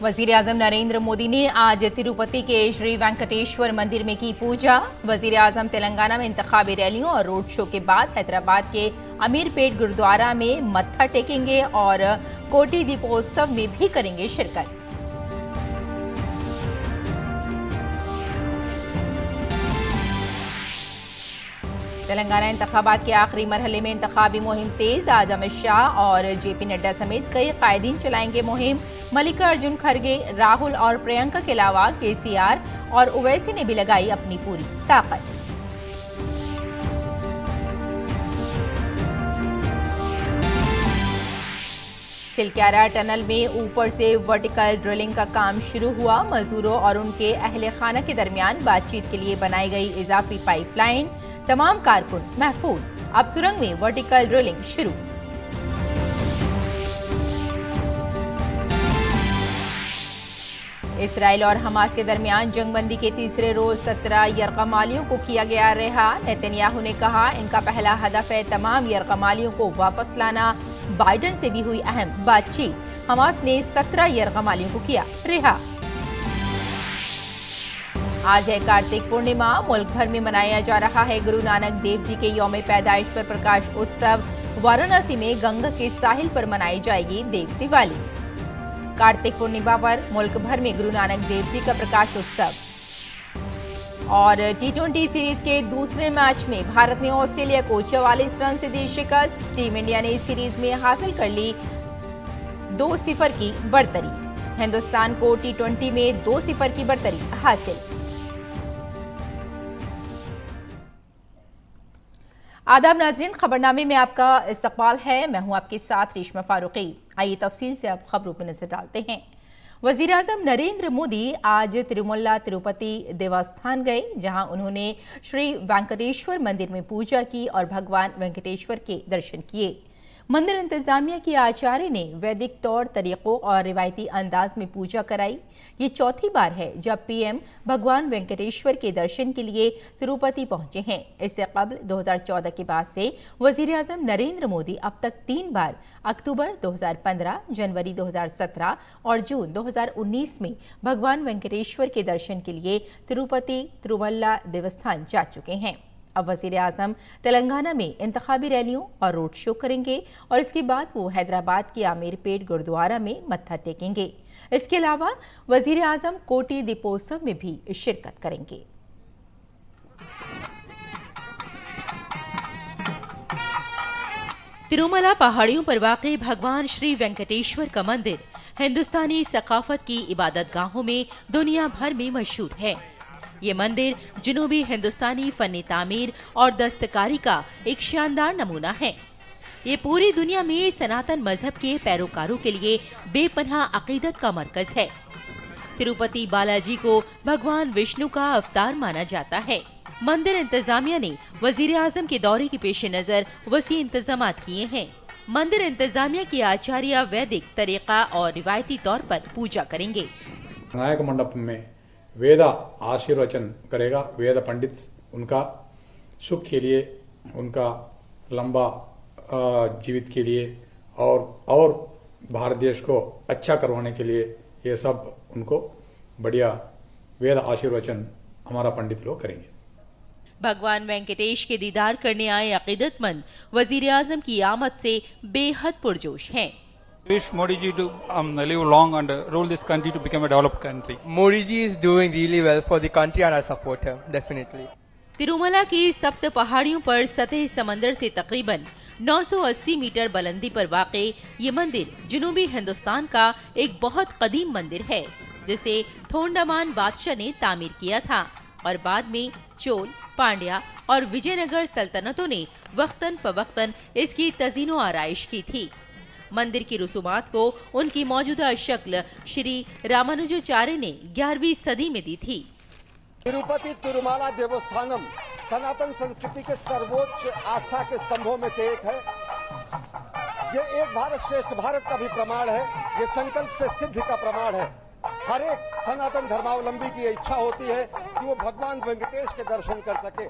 वजीर आजम नरेंद्र मोदी ने आज तिरुपति के श्री वेंकटेश्वर मंदिर में की पूजा। वजीर आजम तेलंगाना में इंतखाबी रैलियों और रोड शो के बाद हैदराबाद के अमीरपेट गुरुद्वारा में मत्था टेकेंगे और कोटि दीपोत्सव में भी करेंगे शिरकत। तेलंगाना इंतखाबात के आखिरी मरहले में इंतखाबी मुहिम तेज। आज अमित शाह और जेपी नड्डा समेत कई कायदीन चलाएंगे मुहिम। मल्लिकार्जुन खड़गे, राहुल और प्रियंका के अलावा केसीआर और ओवैसी ने भी लगाई अपनी पूरी ताकत। सिलक्यारा टनल में ऊपर से वर्टिकल ड्रिलिंग का काम शुरू हुआ। मजदूरों और उनके अहले खाना के दरमियान बातचीत के लिए बनाई गई इजाफी पाइपलाइन। तमाम कारकुन महफूज। अब सुरंग में वर्टिकल ड्रिलिंग शुरू। इसराइल और हमास के दरमियान जंगबंदी के तीसरे रोज 17 यरगमालियों को किया गया रिहा। नेतन्याहू ने कहा, इनका पहला हदफ है तमाम यरगमालियों को वापस लाना। बाइडेन से भी हुई अहम बातचीत। हमास ने 17 यरगमालियों को किया रिहा। आज है कार्तिक पूर्णिमा। मुल्क भर में मनाया जा रहा है गुरु नानक देव जी के यौम पैदाइश पर प्रकाश उत्सव। वाराणसी में गंगा के साहिल पर मनाई जाएगी देव दिवाली। कार्तिक पूर्णिमा पर मुल्क भर में गुरु नानक देव जी का प्रकाश उत्सव। और T20 सीरीज के दूसरे मैच में भारत ने ऑस्ट्रेलिया को 44 रन से दी शिकस्त। टीम इंडिया ने इस सीरीज में हासिल कर ली 2-0 की बढ़तरी। हिंदुस्तान को T20 में 2-0 की बढ़तरी हासिल। आदाब नाजरीन, खबरनामे में आपका इस्तकबाल है। मैं हूं आपके साथ रेशमा फारूकी। आइए तफसील से अब खबरों पर नजर डालते हैं। वजीर आजम नरेंद्र मोदी आज तिरुमला तिरुपति देवस्थान गए, जहां उन्होंने श्री वेंकटेश्वर मंदिर में पूजा की और भगवान वेंकटेश्वर के दर्शन किए। मंदिर इंतजामिया की आचार्य ने वैदिक तौर तरीकों और रिवायती अंदाज में पूजा कराई। ये चौथी बार है जब पीएम भगवान वेंकटेश्वर के दर्शन के लिए तिरुपति पहुंचे हैं। इससे कबल 2014 के बाद से वजीर आजम नरेंद्र मोदी अब तक 3 बार अक्टूबर 2015, जनवरी 2017 और जून 2019 में भगवान वेंकटेश्वर के दर्शन के लिए तिरुपति तिरुमला देवस्थान जा चुके हैं। अब वजीर आजम तेलंगाना में इंतखाबी रैलियों और रोड शो करेंगे और इसके बाद वो हैदराबाद के अमीरपेट गुरुद्वारा में मत्था टेकेंगे। इसके अलावा वजीर आजम कोटि दीपोत्सव में भी शिरकत करेंगे। तिरुमला पहाड़ियों पर वाक़ई भगवान श्री वेंकटेश्वर का मंदिर हिंदुस्तानी सकाफत की इबादत गाहों में दुनिया भर में मशहूर है। ये मंदिर जनूबी हिंदुस्तानी फनी तामीर और दस्तकारी का एक शानदार नमूना है। ये पूरी दुनिया में सनातन मजहब के पैरोकारों के लिए बेपनाह अकीदत का मरकज है। तिरुपति बालाजी को भगवान विष्णु का अवतार माना जाता है। मंदिर इंतजामिया ने वजीर आजम के दौरे के पेश नजर वसी इंतजाम किए हैं। मंदिर इंतजामिया की आचार्य वैदिक तरीका और रिवायती तौर पर पूजा करेंगे। नायक मंडप में वेद आशीर्वचन करेगा। वेद पंडित उनका सुख के लिए, उनका लंबा जीवित के लिए और भारत देश को अच्छा करवाने के लिए ये सब उनको बढ़िया वेद आशीर्वचन हमारा पंडित लोग करेंगे। भगवान वेंकटेश के दीदार करने आए अकीदतमंद वजीर आजम की आमद से बेहद पुरजोश हैं। Wish Modi ji to live long and rule this country to become a developed country. Modi ji is doing really well for the country and I support him definitely. Tirumala की सप्त पहाड़ियों पर सतह समंदर से तकरीबन 980 मीटर बुलंदी पर वाक़े ये मंदिर जनूबी हिंदुस्तान का एक बहुत कदीम मंदिर है, जिसे थोंडामान बादशाह ने तामीर किया था और बाद में चोल, पांड्या और विजयनगर सल्तनतों ने वक्तन फवक्तन इसकी तज़ीनो आराइश की थी। मंदिर की रसूमात को उनकी मौजूदा शक्ल श्री रामानुजाचार्य ने 11वीं सदी में दी थी। तिरुपति तिरुमला देवस्थानम सनातन संस्कृति के सर्वोच्च आस्था के स्तंभों में से एक है। ये एक भारत श्रेष्ठ भारत का भी प्रमाण है। ये संकल्प से सिद्धि का प्रमाण है। हर एक सनातन धर्मावलंबी की इच्छा होती है कि वो भगवान वेंकटेश के दर्शन कर सके।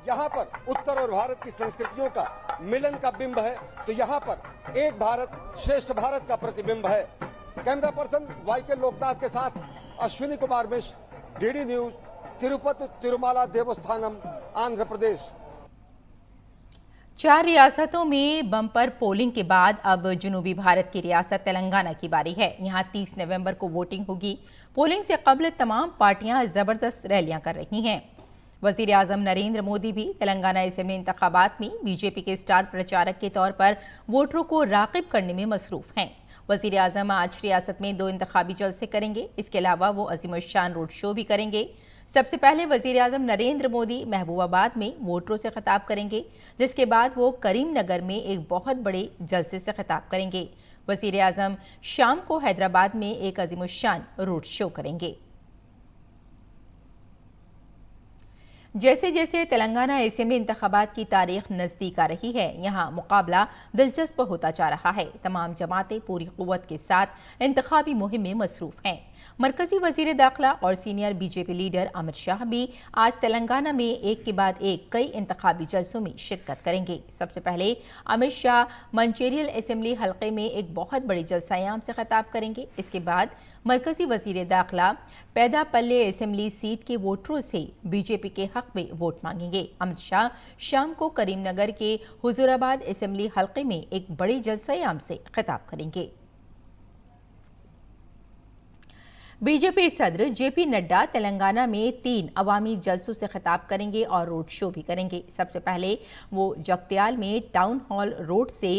यहाँ पर उत्तर और भारत की संस्कृतियों का मिलन का बिंब है, तो यहाँ पर एक भारत श्रेष्ठ भारत का प्रतिबिंब है। कैमरा पर्सन वाई के लोकनाथ के साथ अश्विनी कुमार मिश्र, डीडी न्यूज, तिरुपति तिरुमाला देवस्थानम, आंध्र प्रदेश। 4 रियासतों में बम्पर पोलिंग के बाद अब जुनूबी भारत की रियासत तेलंगाना की बारी है। यहां 30 नवंबर को वोटिंग होगी। पोलिंग से कबल तमाम पार्टियां जबरदस्त रैलियां कर रही हैं। वजीर आजम नरेंद्र मोदी भी तेलंगाना असेंबली इंतखाबात में बीजेपी के स्टार प्रचारक के तौर पर वोटरों को राग़िब करने में मसरूफ हैं। वजीर आजम आज रियासत में 2 इंतखाबी जलसे करेंगे। इसके अलावा वो अजीमुश्शान रोड शो भी करेंगे। सबसे पहले वजीर आजम नरेंद्र मोदी महबूबाबाद में वोटरों से खिताब करेंगे, जिसके बाद वो करीमनगर में एक बहुत बड़े जलसे से खिताब करेंगे। वजीर आजम शाम को हैदराबाद में एक अजीमुश्शान रोड शो करेंगे। जैसे जैसे तेलंगाना असेंबली इंतखाबात की तारीख नजदीक आ रही है, यहाँ मुकाबला दिलचस्प होता जा रहा है। तमाम जमातें पूरी कुव्वत के साथ इंतखाबी मुहिम में मसरूफ हैं। मरकजी वजीर दाखिला और senior BJP leader Amit Shah भी आज तेलंगाना में एक के बाद एक कई इंतखाबी जलसों में शिरकत करेंगे। सबसे पहले अमित शाह मंचेरियल असेंबली हल्के में एक बहुत बड़ी जलसायाम से खिताब करेंगे। इसके बाद मरकजी वजीर दाखिला पैदापल्ले असेंबली सीट के वोटरों से बीजेपी के हक में वोट मांगेंगे। अमित शाह शाम को करीमनगर के हुजूराबाद असेंबली हल्के में एक बड़ी जलसायाम से खिताब करेंगे। बीजेपी सदर जेपी नड्डा तेलंगाना में 3 अवामी जलसों से खिताब करेंगे और रोड शो भी करेंगे। सबसे पहले वो जगत्याल में टाउन हॉल रोड से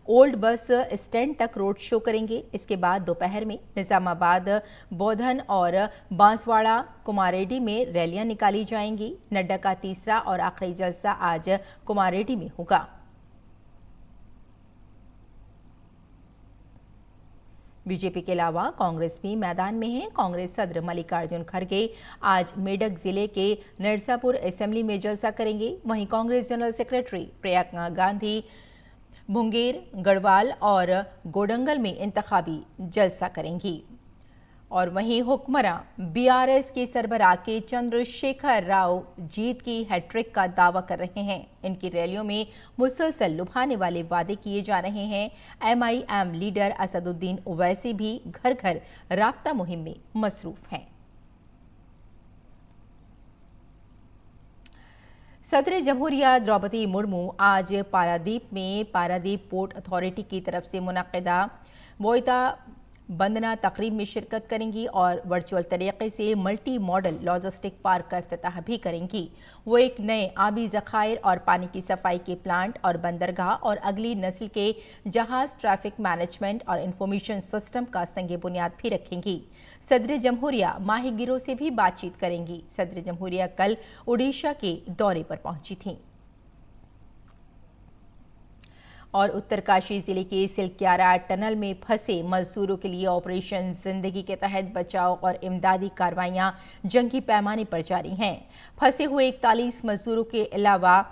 ओल्ड बस स्टैंड तक रोड शो करेंगे। इसके बाद दोपहर में निजामाबाद, बोधन और बांसवाड़ा, कुमारेड्डी में रैलियां निकाली जाएंगी। नड्डा का तीसरा और आखिरी जलसा आज कुमारेड्डी में होगा। बीजेपी के अलावा कांग्रेस भी मैदान में है। कांग्रेस सदर मल्लिकार्जुन खड़गे आज मेडक जिले के नरसापुर असेंबली में जलसा करेंगे। वहीं कांग्रेस जनरल सेक्रेटरी प्रियंका गांधी मुंगेर, गढ़वाल और गोडंगल में इंतखाबी जलसा करेंगी। और वहीं हुक्मरां बीआरएस के सरबराह के चंद्रशेखर राव जीत की हैट्रिक का दावा कर रहे हैं। इनकी रैलियों में मुसलसल लुभाने वाले वादे किए जा रहे हैं। एमआईएम लीडर असदुद्दीन ओवैसी भी घर घर राब्ता मुहिम में मसरूफ हैं। सदर जमहूरिया द्रौपदी मुर्मू आज पारादीप में पारादीप पोर्ट अथॉरिटी की तरफ से मुनक्किदा बोईता बंदना तकरीब में शिरकत करेंगी और वर्चुअल तरीके से मल्टी मॉडल लॉजिस्टिक पार्क का इफ्तिताह भी करेंगी। वो एक नए आबी ज़खायर और पानी की सफाई के प्लांट और बंदरगाह और अगली नस्ल के जहाज ट्रैफिक मैनेजमेंट और इंफॉर्मेशन सिस्टम का संगे बुनियाद भी रखेंगी। सदर जमहूरिया माहिगिरों से भी बातचीत करेंगी। सदर जमहूरिया कल ओडिशा के दौरे पर पहुंची थीं और उत्तरकाशी जिले के सिलक्यारा टनल में फंसे मजदूरों के लिए ऑपरेशन जिंदगी के तहत बचाव और इमदादी कार्रवाइयां जंगी पैमाने पर जारी हैं। फंसे हुए 41 मजदूरों के अलावा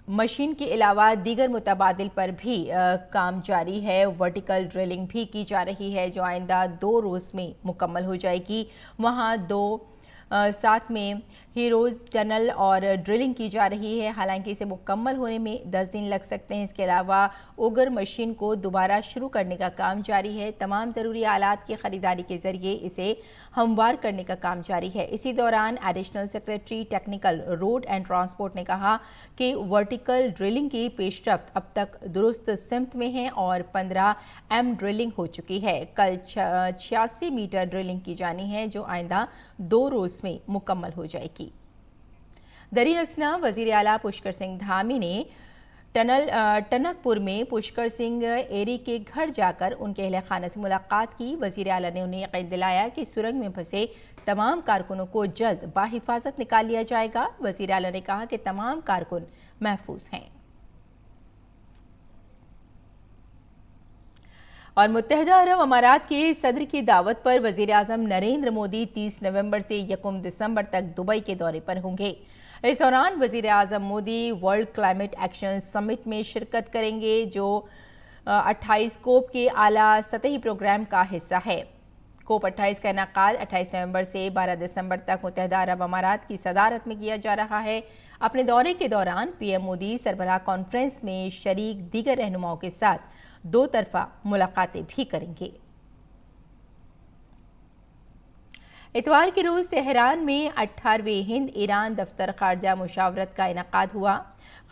मशीन के अलावा दीगर मुतबादिल पर भी काम जारी है। वर्टिकल ड्रिलिंग भी की जा रही है जो आइंदा 2 रोज में मुकम्मल हो जाएगी। वहां 2 साथ में हीरोज टनल और ड्रिलिंग की जा रही है। हालांकि इसे मुकम्मल होने में 10 दिन लग सकते हैं। इसके अलावा ओगर मशीन को दोबारा शुरू करने का काम जारी है। तमाम ज़रूरी आलात की खरीदारी के जरिए इसे हमवार करने का काम जारी है। इसी दौरान additional secretary technical road and transport ने कहा कि वर्टिकल ड्रिलिंग की पेशरफ्त अब तक दुरुस्त सिमत में है और 15 M ड्रिलिंग हो चुकी है। कल 86 मीटर ड्रिलिंग की जानी है जो आइंदा 2 रोज में मुकम्मल हो जाएगी। दरी असना वजीर आला पुष्कर सिंह धामी ने टनकपुर में पुष्कर सिंह एरी के घर जाकर उनके अहले खाना से मुलाकात की। वजीर आला ने उन्हें यकीन दिलाया कि सुरंग में फंसे तमाम कारकुनों को जल्द बाहिफाजत निकाल लिया जाएगा। वजीर आला ने कहा कि तमाम कारकुन महफूज हैं। और मुत्तहिदा अरब अमारात के सदर की दावत पर वजीर आजम नरेंद्र मोदी 30 नवंबर से 1 दिसंबर तक दुबई के दौरे पर होंगे। इस दौरान वजीर आजम Modi world climate action summit में शिरकत करेंगे जो 28 कोप के आला सतही प्रोग्राम का हिस्सा है। कोप 28 का इनेकाद 28 नवंबर से 12 दिसंबर तक मुत्तहिदा अरब अमारात की सदारत में किया जा रहा है। अपने दौरे के दौरान पीएम मोदी सरबराह कॉन्फ्रेंस में शरीक दीगर रहनुमाओं के साथ 2 तरफा मुलाकातें भी करेंगे। इतवार के रोज तेहरान में 18वें हिंद ईरान दफ्तर खारजा मुशावरत का इनेकाद हुआ।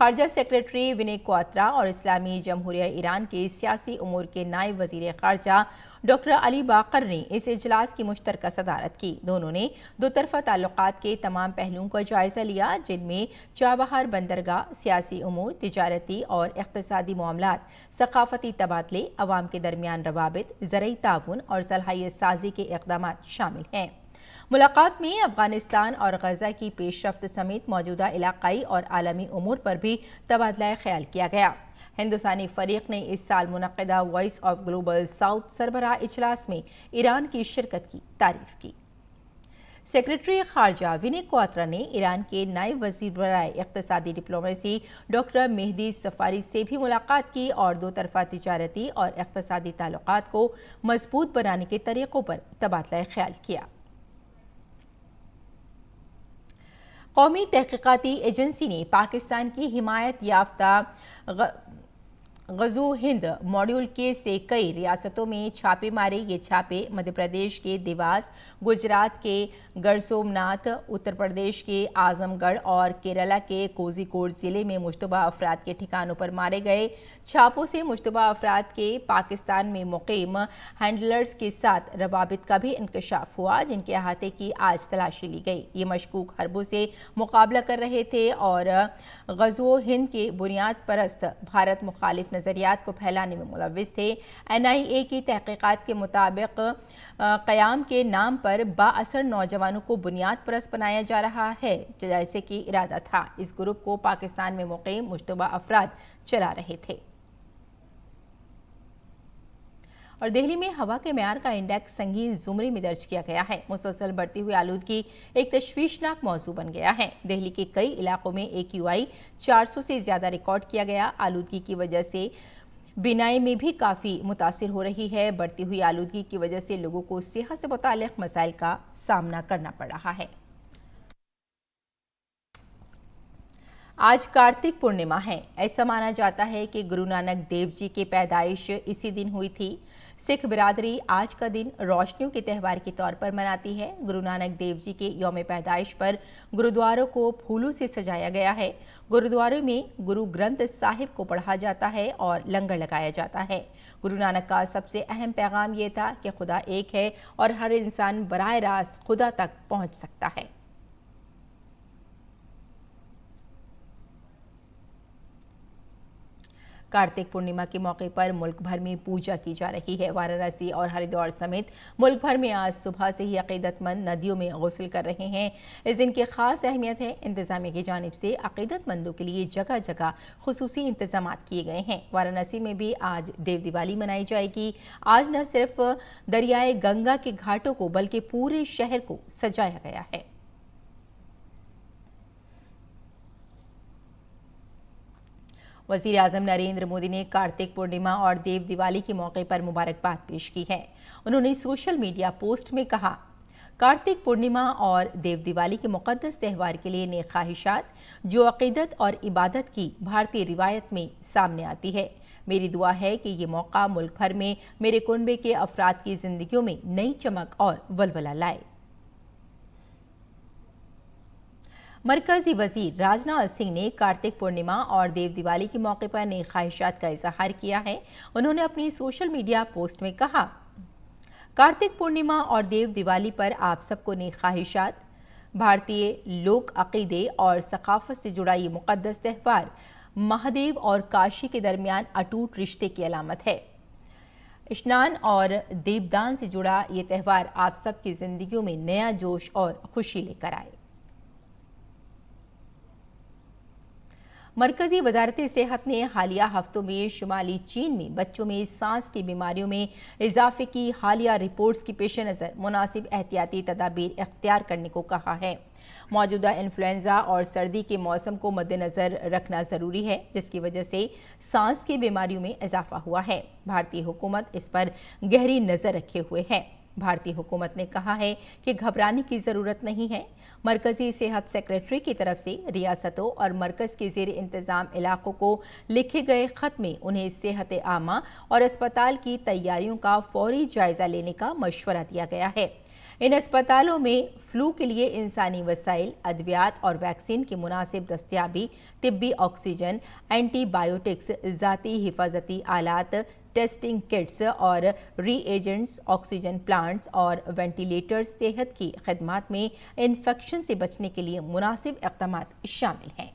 खारजा सेक्रेटरी विनय क्वात्रा और इस्लामी जमहूरिया ईरान के सियासी उमूर के नायब वजीर खारजा डॉक्टर अली बाकर ने इस इजलास की मुश्तरका सदारत की। दोनों ने दो तरफा ताल्लुकात के तमाम पहलुओं का जायजा लिया, जिनमें चाबहार बंदरगाह, सियासी उमूर, तिजारती और इक़्तिसादी मामलात, सकाफती तबादले, अवाम के दरमियान रवाबित, ज़रई ताउन और सलाहियत साजी के इक़दाम शामिल हैं। मुलाकात में अफगानिस्तान और गजा की पेशरफ्त समेत मौजूदा इलाकाई और आलमी उमूर पर भी तबादला ख्याल किया गया। हिंदुस्तानी फरीक ने इस साल मुनक़्क़िदा वॉइस ऑफ ग्लोबल साउथ सरबराह इजलास में ईरान की शिरकत की तारीफ की। सेक्रेटरी खारजा विनय क्वात्रा ने ईरान के नायब वज़ीर बराए इक़्तिसादी डिप्लोमेसी डॉक्टर मेहदी सफ़ारी से भी मुलाकात की और दो तरफा तिजारती और इक़्तिसादी ताल्लुकात को मजबूत बनाने के तरीक़ों पर तबादला ख्याल किया। कौमी तहक़ीक़ाती एजेंसी ने पाकिस्तान की हिमायत याफ्ता गज़ो हिंद मॉड्यूल के से कई रियासतों में छापे मारे। ये छापे मध्य प्रदेश के देवास, गुजरात के गढ़सोमनाथ, उत्तर प्रदेश के आजमगढ़ और केरला के कोझिकोड जिले में मुश्तबा अफराद के ठिकानों पर मारे गए। छापों से मुश्तबा अफराद के पाकिस्तान में मुक़ीम हैंडलर्स के साथ रवाबित का भी इंकशाफ हुआ, जिनके अहाते की आज तलाशी ली गई। ये मशकूक हरबों से मुकाबला कर रहे थे और गज़ो हिंद के बुनियाद परस्त भारत मुखालिफ नज़रियात को फैलाने में मुलव्विस थे। NIA की तहक़ीक़ात के मुताबिक क़याम के नाम पर बाअसर नौजवानों को बुनियाद परस्त बनाया जा रहा है, जैसे कि इरादा था। इस ग्रुप को पाकिस्तान में मुक़ीम मुश्तबा अफराद चला रहे थे। और दिल्ली में हवा के मेयार का इंडेक्स संगीन ज़ुमरे में दर्ज किया गया है। मुसलसल बढ़ती हुई आलूदगी एक तशवीशनाक मौजू बन गया है। दिल्ली के कई इलाकों में AQI 400 से ज़्यादा रिकॉर्ड किया गया। आलूदगी की वजह से बिनाई में भी काफ़ी मुतासिर हो रही है। बढ़ती हुई आलूदगी की वजह से लोगों को सेहत से मुताल्लिक़ मसाइल का सामना करना पड़ रहा है। आज कार्तिक पूर्णिमा है। ऐसा माना जाता है कि गुरु नानक देव जी की पैदाइश इसी दिन हुई थी। सिख बिरादरी आज का दिन रोशनियों के त्यौहार के तौर पर मनाती है। गुरु नानक देव जी के यौम पैदाइश पर गुरुद्वारों को फूलों से सजाया गया है। गुरुद्वारों में गुरु ग्रंथ साहिब को पढ़ा जाता है और लंगर लगाया जाता है। गुरु नानक का सबसे अहम पैगाम ये था कि खुदा एक है और हर इंसान बराह रास्त खुदा तक पहुंच सकता है। कार्तिक पूर्णिमा के मौके पर मुल्क भर में पूजा की जा रही है। वाराणसी और हरिद्वार समेत मुल्क भर में आज सुबह से ही अकीदतमंद नदियों में गुस्ल कर रहे हैं। इस दिन की खास अहमियत है। इंतजामिया की जानिब से अकीदतमंदों के लिए जगह जगह खुसूसी इंतजाम किए गए हैं। वाराणसी में भी आज देव दिवाली मनाई जाएगी। आज न सिर्फ दरियाए गंगा के घाटों को बल्कि पूरे शहर को सजाया गया है। वज़ीर आज़म नरेंद्र मोदी ने कार्तिक पूर्णिमा और देव दिवाली के मौके पर मुबारकबाद पेश की है। उन्होंने सोशल मीडिया पोस्ट में कहा, कार्तिक पूर्णिमा और देव दिवाली के मुक़द्दस त्यौहार के लिए नेक ख्वाहिशात जो अक़ीदत और इबादत की भारतीय रिवायत में सामने आती है। मेरी दुआ है कि ये मौका मुल्क भर में मेरे कुनबे के अफराद की ज़िंदगियों में नई चमक और वलवला लाए। मरकजी वजीर राजनाथ सिंह ने कार्तिक पूर्णिमा और देव दिवाली के मौके पर नई ख्वाहिशात का इजहार किया है। उन्होंने अपनी सोशल मीडिया पोस्ट में कहा, कार्तिक पूर्णिमा और देव दिवाली पर आप सबको नई ख्वाहिशात। भारतीय लोक अकीदे और सकाफत से जुड़ा ये मुक़द्दस त्यौहार महादेव और काशी के दरमियान अटूट रिश्ते की अलामत है। स्नान और दीपदान से जुड़ा ये त्यौहार आप सबकी जिंदगियों में नया जोश और खुशी लेकर आए। मरकजी वजारत सेहत ने हालिया हफ्तों में शुमाली चीन में बच्चों में सांस की बीमारियों में इजाफे की हालिया रिपोर्ट्स की पेश नज़र मुनासिब एहतियाती तदाबीर इख्तियार करने को कहा है। मौजूदा इन्फ्लुएंजा और सर्दी के मौसम को मद्देनज़र रखना ज़रूरी है, जिसकी वजह से सांस की बीमारियों में इजाफा हुआ है। भारतीय हुकूमत इस पर गहरी नज़र रखे हुए है। भारतीय हुकूमत ने कहा है कि घबराने की ज़रूरत नहीं है। मरकजी सेहत सेक्रेटरी की तरफ से रियासतों और मरकज़ के ज़ेर इंतज़ाम इलाकों को लिखे गए ख़त में उन्हें सेहत आमा और अस्पताल की तैयारियों का फौरी जायज़ा लेने का मशवरा दिया गया है। इन अस्पतालों में फ्लू के लिए इंसानी वसाइल, अद्वियात और वैक्सीन की मुनासिब दस्तयाबी, तिब्बी ऑक्सीजन, एंटीबायोटिक्स, ज़ाती हिफाजती आलात, टेस्टिंग किट्स और रीएजेंट्स, ऑक्सीजन प्लांट्स और वेंटिलेटर्स, सेहत की खदमात में इन्फेक्शन से बचने के लिए मुनासिब इक़दामात शामिल हैं।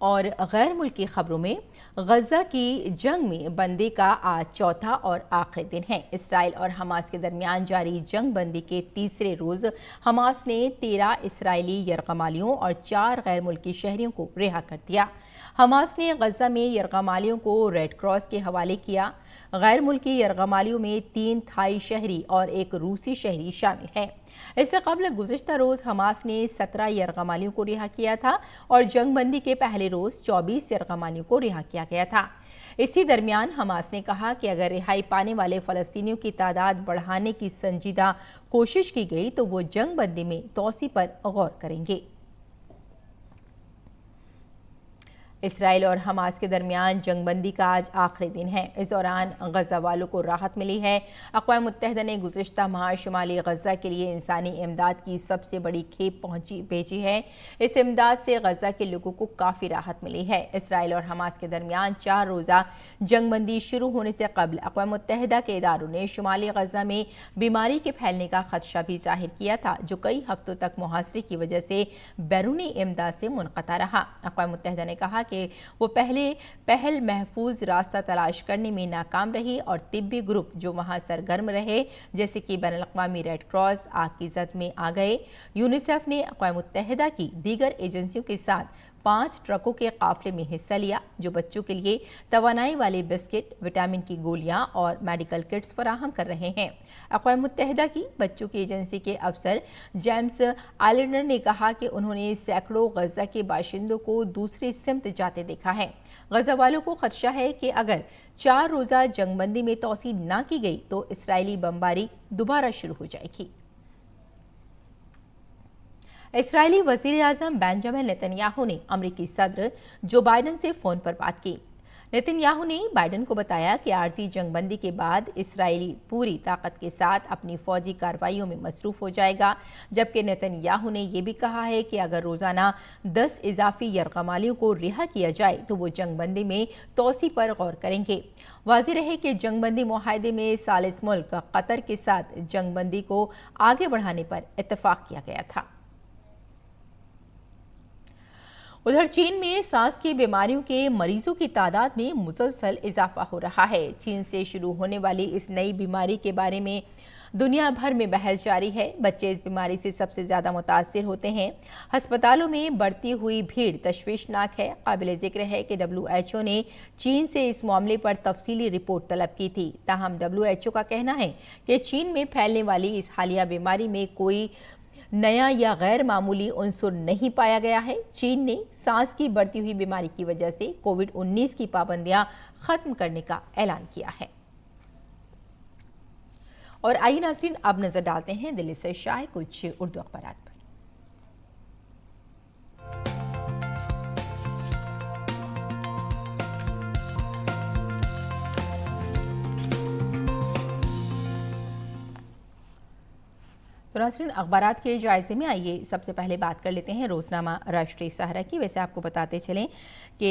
और गैर मुल्की खबरों में, गजा की जंग में बंदी का आज चौथा और आखिरी दिन है। इसराइल और हमास के दरमियान जारी जंग बंदी के तीसरे रोज हमास ने 13 इसराइली यरगमालियों और 4 गैर मुल्की शहरियों को रिहा कर दिया। हमास ने गजा में यरगमालियों को रेड क्रॉस के हवाले किया। गैर मुल्की यरगमालियों में 3 थाई शहरी और 1 रूसी शहरी शामिल हैं। इससे कबल गुज़िश्ता रोज़ हमास ने 17 यरगमालियों को रिहा किया था और जंगबंदी के पहले रोज़ 24 यरगमालियों को रिहा किया गया था। इसी दरमियान हमास ने कहा कि अगर रिहाई पाने वाले फ़लस्तीनियों की तादाद बढ़ाने की संजीदा कोशिश की गई तो वो जंगबंदी में तोसी पर गौर करेंगे। इसराइल और हमास के दरमियान जंगबंदी का आज आखिरी दिन है। इस दौरान गजा वालों को राहत मिली है। अक़वाम मुत्तहिदा ने गुज़िश्ता माह शुमाली गजा के लिए इंसानी इमदाद की सबसे बड़ी खेप भेजी है। इस इमदाद से गजा के लोगों को काफ़ी राहत मिली है। इसराइल और हमास के दरमियान 4 रोज़ा जंगबंदी शुरू होने से कबल अक़वाम मुत्तहिदा के इदारों ने शुमाली गजा में बीमारी के फैलने का खदशा भी जाहिर किया था, जो कई हफ्तों तक मुहासरे की वजह से बैरूनी इमदाद से मुनक़ता रहा। अक़वाम मुत्तहिदा ने कहा कि वो पहल महफूज रास्ता तलाश करने में नाकाम रही और तिब्बी ग्रुप जो वहां सरगर्म रहे, जैसे कि बैनुल अक़वामी रेड क्रॉस, आग की जद में आ गए। यूनिसेफ ने अक़वाम मुत्तहिदा की दीगर एजेंसियों के साथ 5 ट्रकों के काफिले में हिस्सा लिया, जो बच्चों के लिए तवानाई वाले बिस्किट, विटामिन की गोलियां और मेडिकल किट्स फराहम कर रहे हैं। अक़वाम मुत्तहिदा की बच्चों की एजेंसी के अफसर जेम्स आइलैंडर ने कहा कि उन्होंने सैकड़ों गजा के बाशिंदों को दूसरी सिमत जाते देखा है। गजा वालों को खदशा है कि अगर 4 रोज़ा जंगबंदी में तोसी ना की गई तो इसराइली बमबारी दोबारा शुरू हो जाएगी। इसराइली वज़ीर आज़म बेंजामिन नेतन्याहू ने अमरीकी सदर जो बाइडन से फ़ोन पर बात की। नेतन्याहू ने बाइडन को बताया कि आर्जी जंगबंदी के बाद इसराइली पूरी ताकत के साथ अपनी फौजी कार्रवाइयों में मसरूफ़ हो जाएगा, जबकि नेतन्याहू ने यह भी कहा है कि अगर रोज़ाना 10 इजाफी यरगमालियों को रिहा किया जाए तो वो जंगबंदी में तोसी पर गौर करेंगे। वाज़ेह रहे कि जंगबंदी मुआहदे में सालिस मुल्क कतर के साथ जंगबंदी को आगे बढ़ाने पर इत्तफाक किया गया था। उधर चीन में सांस की बीमारियों के मरीजों की तादाद में मुसलसल इजाफा हो रहा है। चीन से शुरू होने वाली इस नई बीमारी के बारे में दुनिया भर में बहस जारी है। बच्चे इस बीमारी से सबसे ज़्यादा मुतासिर होते हैं। अस्पतालों में बढ़ती हुई भीड़ तशवीशनाक है। काबिल ज़िक्र है कि WHO ने चीन से इस मामले पर तफसीली रिपोर्ट तलब की थी। ताहम WHO का कहना है कि चीन में फैलने वाली इस हालिया बीमारी में कोई नया या गैर मामूली उनसुर नहीं पाया गया है। चीन ने सांस की बढ़ती हुई बीमारी की वजह से कोविड-19 की पाबंदियां खत्म करने का ऐलान किया है। और आइए नाज़रीन, अब नजर डालते हैं दिल्ली से शाये कुछ उर्दू अखबारात पर। तो नाज़रीन, अखबारात के जायज़े में आइए सबसे पहले बात कर लेते हैं रोज़नामा राष्ट्रीय सहारा की। वैसे आपको बताते चलें कि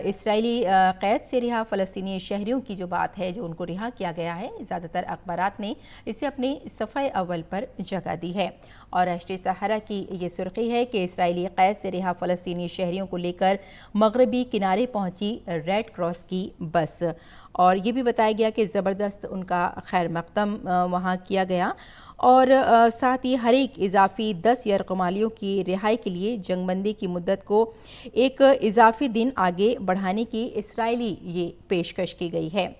इसराइली क़ैद से रिहा फ़लस्तीनी शहरियों की जो बात है, जो उनको रिहा किया गया है, ज़्यादातर अखबारात ने इसे अपनी सफ़े अव्वल पर जगह दी है। और राष्ट्रीय सहारा की ये सुर्खी है कि इसराइली क़ैद से रिहा फ़लस्तीनी शहरियों को लेकर मगरबी किनारे पहुंची रेड क्रॉस की बस। और ये भी बताया गया कि ज़बरदस्त उनका खैर मक़दम वहाँ किया गया और साथ ही हर एक इजाफी 10 यरगमालियों की रिहाई के लिए जंगबंदी की मुद्दत को एक इजाफी दिन आगे बढ़ाने की इसराइली ये पेशकश की गई है।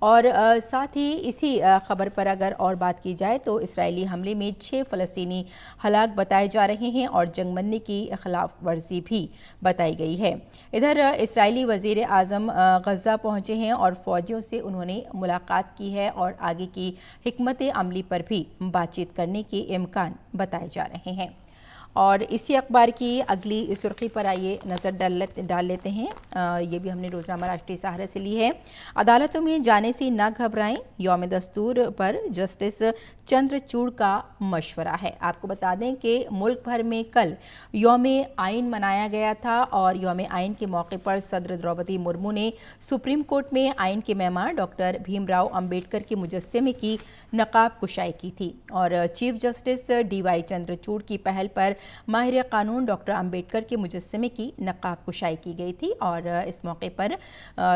और साथ ही इसी खबर पर अगर और बात की जाए तो इसराइली हमले में 6 फ़लस्तीनी हलाक बताए जा रहे हैं और जंगबंदी की खिलाफ वर्जी भी बताई गई है। इधर इसराइली वज़ीर आज़म गज़ा पहुँचे हैं और फ़ौजियों से उन्होंने मुलाकात की है और आगे की हिकमत अमली पर भी बातचीत करने के इम्कान बताए जा रहे हैं। और इसी अखबार की अगली सुर्खी पर आइए नज़र डाल लेते हैं। ये भी हमने रोज़नामा राष्ट्रीय सहारा से ली है। अदालतों में जाने से न घबराएं, यौम दस्तूर पर जस्टिस चंद्रचूड़ का मशवरा है। आपको बता दें कि मुल्क भर में कल यौम आइन मनाया गया था और यौम आइन के मौके पर सदर द्रौपदी मुर्मू ने सुप्रीम कोर्ट में आइन के मेहमान डॉक्टर भीमराव अंबेडकर के मुजस्समे की नकाब कुशाई की थी और चीफ जस्टिस DY चंद्रचूड़ की पहल पर माहिर कानून डॉक्टर अंबेडकर के मुजस्समे की नकाब कुशाई की गई थी। और इस मौके पर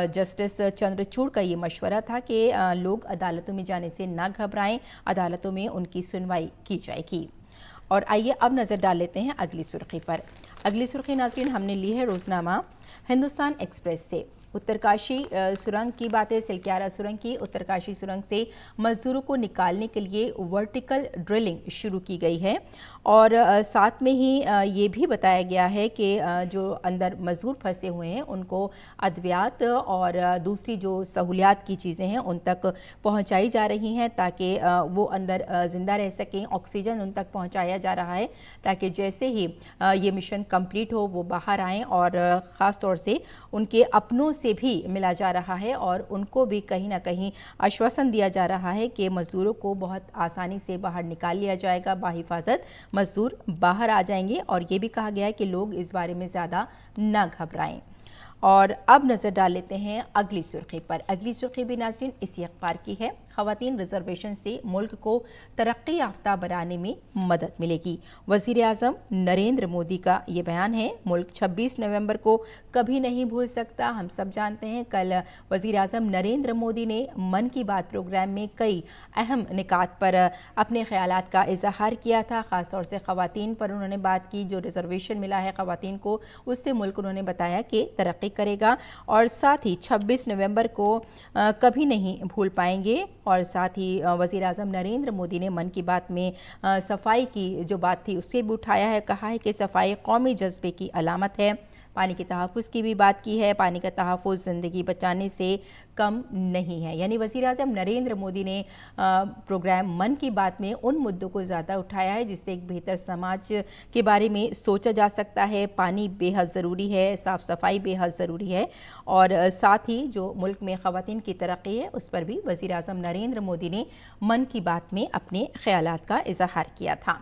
जस्टिस चंद्रचूड़ का ये मशवरा था कि लोग अदालतों में जाने से ना घबराएं, अदालतों में उनकी सुनवाई की जाएगी। और आइए अब नज़र डाल लेते हैं अगली सुर्खी पर। अगली सुर्खी नाज़रीन हमने ली है रोज़नामा हिंदुस्तान एक्सप्रेस से। उत्तरकाशी सुरंग की बात है, सिलक्यारा सुरंग की। उत्तरकाशी सुरंग से मजदूरों को निकालने के लिए वर्टिकल ड्रिलिंग शुरू की गई है और साथ में ही ये भी बताया गया है कि जो अंदर मजदूर फंसे हुए हैं उनको अद्वियात और दूसरी जो सहूलियात की चीज़ें हैं उन तक पहुंचाई जा रही हैं ताकि वो अंदर ज़िंदा रह सकें। ऑक्सीजन उन तक पहुंचाया जा रहा है ताकि जैसे ही ये मिशन कंप्लीट हो वो बाहर आएँ और ख़ास तौर से उनके अपनों से भी मिला जा रहा है और उनको भी कहीं ना कहीं आश्वासन दिया जा रहा है कि मजदूरों को बहुत आसानी से बाहर निकाल लिया जाएगा, बाहिफाजत मजदूर बाहर आ जाएंगे। और ये भी कहा गया है कि लोग इस बारे में ज़्यादा ना घबराएं। और अब नज़र डाल लेते हैं अगली सुर्खी पर। अगली सुर्खी भी नाज़रीन इसी अखबार की है। ख़वातीन रिजर्वेशन से मुल्क को तरक्की याफ्ता बनाने में मदद मिलेगी। वज़ीर आज़म नरेंद्र मोदी का ये बयान है। मुल्क 26 नवंबर को कभी नहीं भूल सकता। हम सब जानते हैं कल वज़ीर आज़म नरेंद्र मोदी ने मन की बात प्रोग्राम में कई अहम निकात पर अपने ख़यालात का इजहार किया था। ख़ास तौर से ख़वातीन पर उन्होंने बात की, जो रिजर्वेशन मिला है ख़वातीन को उससे मुल्क उन्होंने बताया कि तरक्की करेगा और साथ ही 26 नवंबर को कभी नहीं भूल पाएंगे। और साथ ही वज़ीर आज़म नरेंद्र मोदी ने मन की बात में सफाई की जो बात थी उससे भी उठाया है। कहा है कि सफाई कौमी जज्बे की अलामत है। पानी के तहफ़्फ़ुज़ की भी बात की है। पानी का तहफ़्फ़ुज़ ज़िंदगी बचाने से कम नहीं है। यानी वज़ीर आज़म नरेंद्र मोदी ने प्रोग्राम मन की बात में उन मुद्दों को ज़्यादा उठाया है जिससे एक बेहतर समाज के बारे में सोचा जा सकता है। पानी बेहद ज़रूरी है, साफ़ सफाई बेहद ज़रूरी है और साथ ही जो मुल्क में ख़वातीन की तरक्की है उस पर भी वज़ीर आज़म नरेंद्र मोदी ने मन की बात में अपने ख़यालात का इजहार किया था।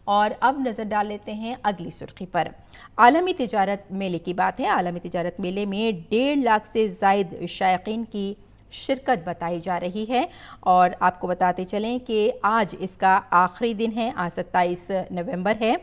और अब नज़र डाल लेते हैं अगली सुर्खी पर। आलमी तिजारत मेले की बात है। आलमी तिजारत मेले में 1.5 लाख से ज़ायद शायकीन की शिरकत बताई जा रही है और आपको बताते चलें कि आज इसका आखिरी दिन है। आज 27 नवंबर है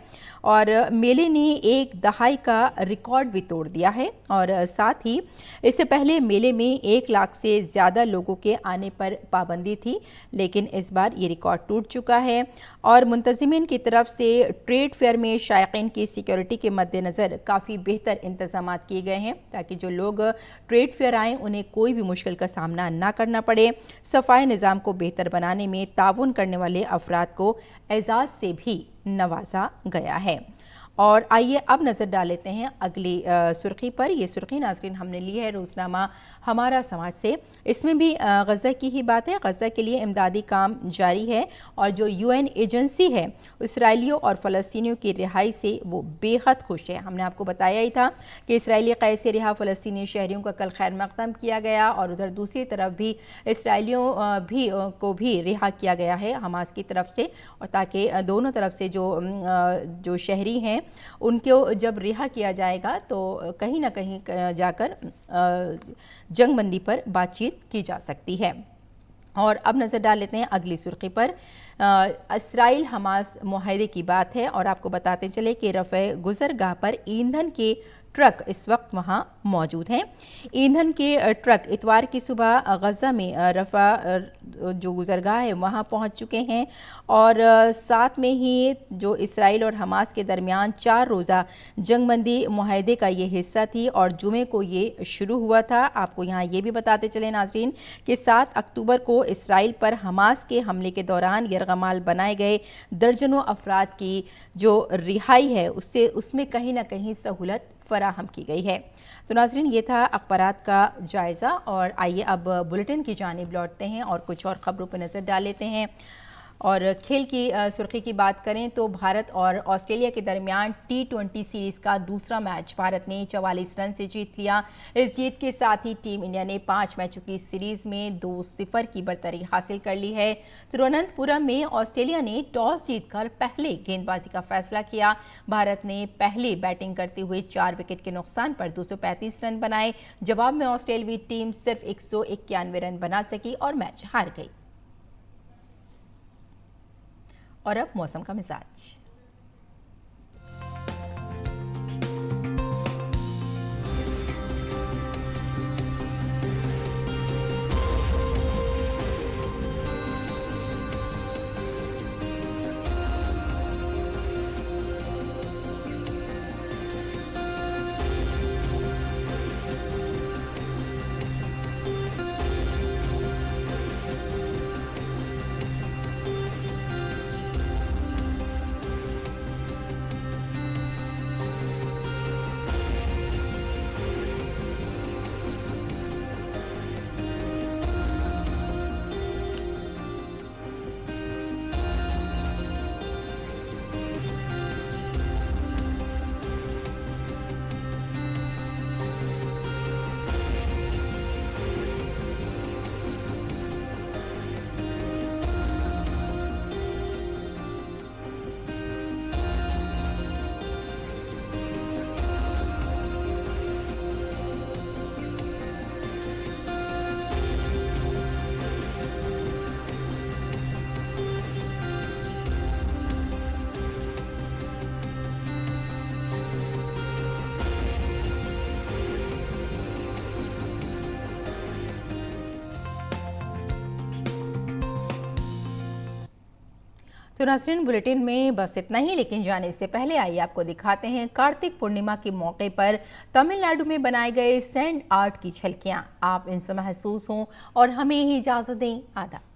और मेले ने एक दहाई का रिकॉर्ड भी तोड़ दिया है और साथ ही इससे पहले मेले में 1 लाख से ज़्यादा लोगों के आने पर पाबंदी थी, लेकिन इस बार ये रिकॉर्ड टूट चुका है। और मुंतज़िमीन की तरफ से ट्रेड फेयर में शायकीन की सिक्योरिटी के मद्देनज़र काफ़ी बेहतर इंतज़ाम किए गए हैं ताकि जो लोग ट्रेड फेयर आएँ उन्हें कोई भी मुश्किल का सामना ना करना पड़े। सफाई निज़ाम को बेहतर बनाने में ताउन करने वाले अफराद को एजाज़ से भी नवाजा गया है। और आइए अब नज़र डाल लेते हैं अगली सुर्खी पर। ये सुर्खी नाज़रीन हमने ली है रोज़नामा हमारा समाज से। इसमें भी गज़ा की ही बात है। गज़ा के लिए इमदादी काम जारी है और जो UN एजेंसी है इसराइलियों और फ़लस्तीनियों की रिहाई से वो बेहद खुश है। हमने आपको बताया ही था कि इसराइली क़ैद से रिहा फ़लस्तीनी शहरियों का कल खैर मक़दम किया गया और उधर दूसरी तरफ भी इसराइलियों को भी रिहा किया गया है हमास की तरफ से, और ताकि दोनों तरफ से जो शहरी हैं उनको जब रिहा किया जाएगा तो कहीं ना कहीं जाकर जंगबंदी पर बातचीत की जा सकती है। और अब नज़र डाल लेते हैं अगली सुर्खी पर। इसराइल हमास मुआहदे की बात है और आपको बताते चले कि रफ़े गुज़रगाह पर ईंधन के ट्रक इस वक्त वहाँ मौजूद हैं। ईंधन के ट्रक इतवार की सुबह गज़ा में रफ़ा जो गुज़रगाह है वहाँ पहुँच चुके हैं और साथ में ही जो इसराइल और हमास के दरमियान 4 रोज़ा जंगबंदी मुआहदे का ये हिस्सा थी और जुमे को ये शुरू हुआ था। आपको यहाँ ये भी बताते चले नाज़रीन कि 7 अक्टूबर को इसराइल पर हमास के हमले के दौरान यरगमाल बनाए गए दर्जनों अफराद की जो रिहाई है उसमें कहीं ना कहीं सहूलत फराहम की गई है। तो नाज़रीन ये था अखबारात का जायज़ा और आइए अब बुलेटिन की जानिब लौटते हैं और कुछ और ख़बरों पर नज़र डाल लेते हैं। और खेल की सुर्खी की बात करें तो भारत और ऑस्ट्रेलिया के दरमियान T20 सीरीज का दूसरा मैच भारत ने 44 रन से जीत लिया। इस जीत के साथ ही टीम इंडिया ने 5 मैचों की सीरीज में 2-0 की बढ़तरी हासिल कर ली है। तिरुवनंतपुरम में ऑस्ट्रेलिया ने टॉस जीतकर पहले गेंदबाजी का फैसला किया। भारत ने पहले बैटिंग करते हुए 4 विकेट के नुकसान पर 235 रन बनाए। जवाब में ऑस्ट्रेलियाई टीम सिर्फ 191 रन बना सकी और मैच हार गई। और अब मौसम का मिजाज। तो नाज़रीन, बुलेटिन में बस इतना ही, लेकिन जाने से पहले आइए आपको दिखाते हैं कार्तिक पूर्णिमा के मौके पर तमिलनाडु में बनाए गए सैंड आर्ट की झलकियां। आप इनसे महसूस हों और हमें ही इजाजत दें। आदाब।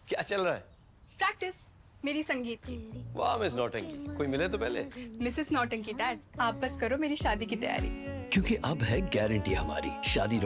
क्या चल रहा है? प्रैक्टिस मेरी संगीत की। वाह मिस नौटंकी, कोई मिले तो पहले। मिसेस नौटंकी डैड, आप बस करो मेरी शादी की तैयारी। क्योंकि अब है गारंटी हमारी शादी